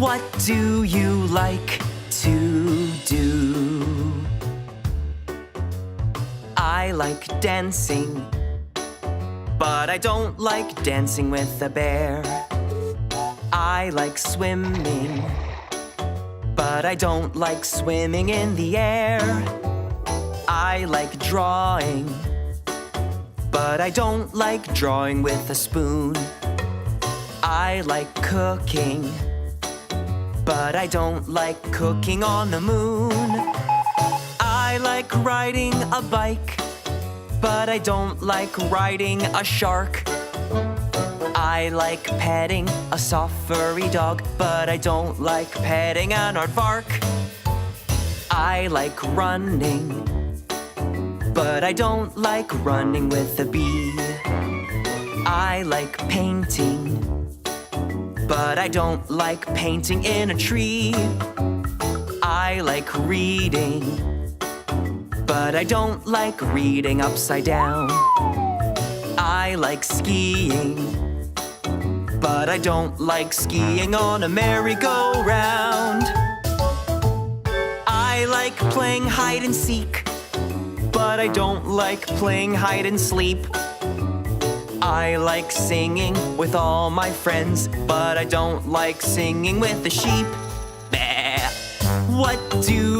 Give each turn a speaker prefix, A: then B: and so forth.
A: What do you like to do? I like dancing, but I don't like dancing with a bear. I like swimming, but I don't like swimming in the air. I like drawing, but I don't like drawing with a spoon. I like cooking, but I don't like cooking on the moon. I like riding a bike, but I don't like riding a shark. I like petting a soft furry dog, but I don't like petting an aardvark. I like running, but I don't like running with a bee. I like painting, but I don't like painting in a tree. I like reading, but I don't like reading upside down. I like skiing, but I don't like skiing on a merry-go-round. I like playing hide and seek, but I don't like playing hide and sleep. I like singing with all my friends, but I don't like singing with the sheep. Bah. What do